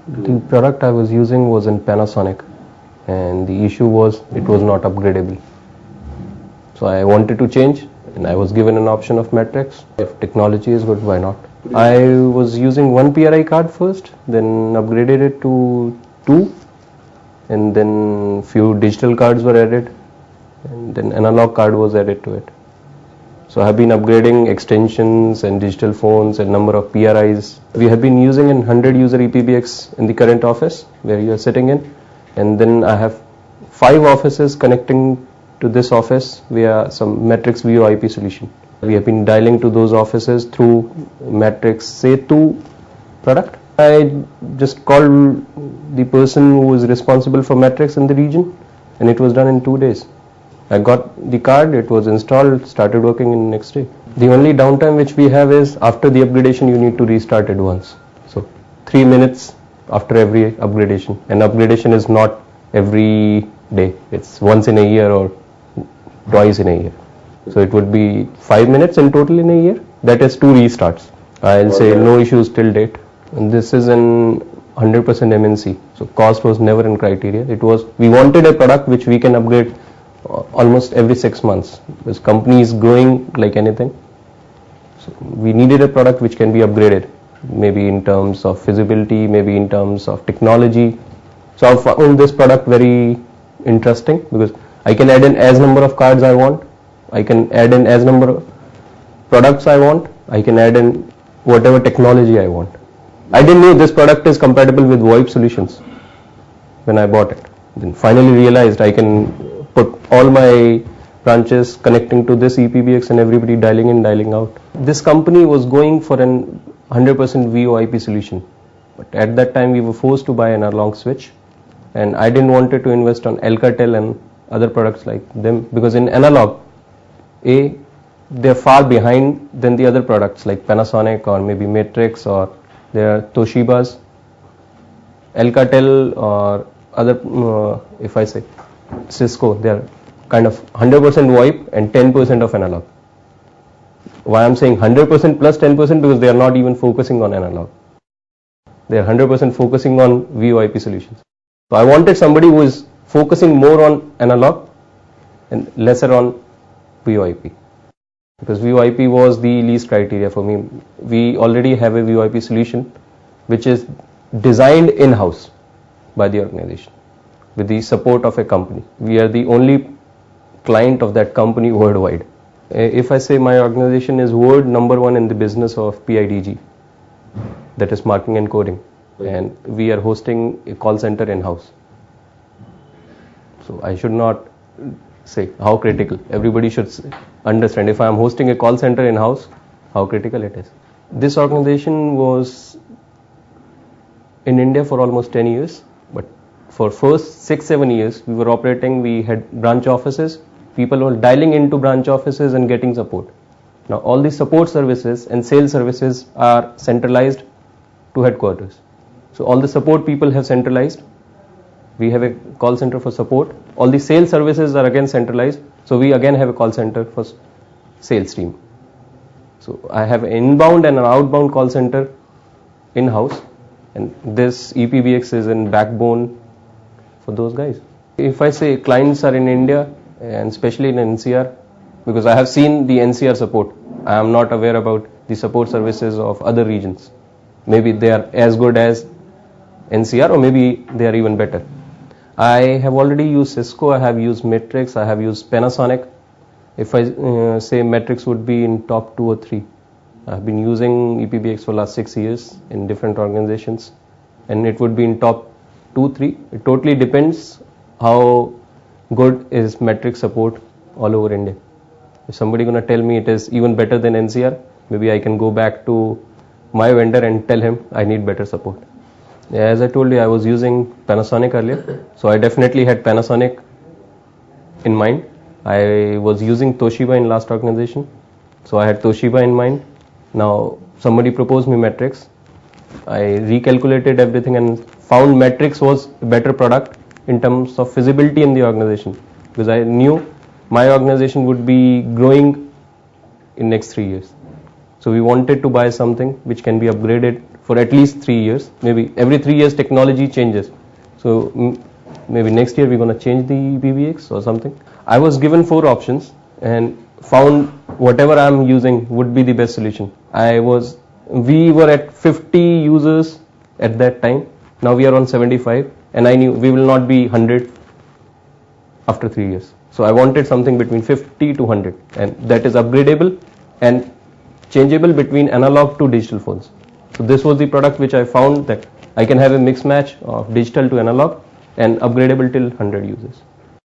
The product I was using was in Panasonic, and the issue was it was not upgradable. So I wanted to change, and I was given an option of Matrix. If technology is good, why not? I was using one PRI card first, then upgraded it to 2, and then few digital cards were added, and then analog card was added to it. So I have been upgrading extensions and digital phones and number of PRIs. We have been using an 100 user EPBX in the current office where you are sitting in, and then I have 5 offices connecting to this office via some Matrix VoIP solution. We have been dialing to those offices through Matrix Setu product. I just called the person who was responsible for Matrix in the region, and it was done in 2 days. I got the card, it was installed, started working in the next day. The only downtime which we have is after the upgradation you need to restart it once. So 3 minutes after every upgradation. And upgradation is not every day, it's once in a year or twice in a year. So it would be 5 minutes in total in a year. That is 2 restarts. I'll say no issues till date. And this is in 100% MNC. So cost was never in criteria. It was, we wanted a product which we can upgrade almost every 6 months. This company is growing like anything. So we needed a product which can be upgraded, maybe in terms of feasibility, maybe in terms of technology. So I found this product very interesting because I can add in as number of cards I want. I can add in as number of products I want. I can add in whatever technology I want. I didn't know this product is compatible with VoIP solutions when I bought it. Then finally realized I can put all my branches connecting to this EPBX and everybody dialing in, dialing out. This company was going for an 100% VoIP solution. But at that time we were forced to buy an analog switch, and I didn't want to invest on Alcatel and other products like them, because in analog, they're far behind than the other products like Panasonic or maybe Matrix, or there are Toshibas, Alcatel or other, if I say Cisco, they are kind of 100% VoIP and 10% of analog. Why I'm saying 100% plus 10%? Because they are not even focusing on analog. They are 100% focusing on VoIP solutions. So I wanted somebody who is focusing more on analog and lesser on VoIP. Because VoIP was the least criteria for me. We already have a VoIP solution which is designed in-house by the organization with the support of a company. We are the only client of that company worldwide. If I say my organization is world number 1 in the business of PIDG, that is marking and coding, and we are hosting a call center in-house. So I should not say how critical. Everybody should understand if I am hosting a call center in-house, how critical it is. This organization was in India for almost 10 years, but for first 6-7 years we were operating, we had branch offices, people were dialing into branch offices and getting support. Now all the support services and sales services are centralized to headquarters. So all the support people have centralized. We have a call center for support. All the sales services are again centralized. So we again have a call center for sales team. So I have an inbound and an outbound call center in-house, and this EPBX is in backbone for those guys. If I say clients are in India and especially in NCR, because I have seen the NCR support, I am not aware about the support services of other regions. Maybe they are as good as NCR, or maybe they are even better. I have already used Cisco, I have used Matrix, I have used Panasonic. If I say Matrix would be in top 2 or 3. I have been using EPBX for last 6 years in different organizations, and it would be in top 2-3. It totally depends how good is Matrix support all over India. If somebody gonna tell me it is even better than NCR, maybe I can go back to my vendor and tell him I need better support. As I told you, I was using Panasonic earlier, so I definitely had Panasonic in mind. I was using Toshiba in last organization, so I had Toshiba in mind. Now somebody proposed me Matrix. I recalculated everything and found Matrix was a better product in terms of feasibility in the organization, because I knew my organization would be growing in next 3 years. So we wanted to buy something which can be upgraded for at least 3 years. Maybe every 3 years technology changes. So maybe next year we're going to change the PBX or something. I was given 4 options and found whatever I'm using would be the best solution. We were at 50 users at that time. Now we are on 75, and I knew we will not be 100 after 3 years. So I wanted something between 50 to 100, and that is upgradable and changeable between analog to digital phones. So this was the product which I found that I can have a mix match of digital to analog and upgradable till 100 users.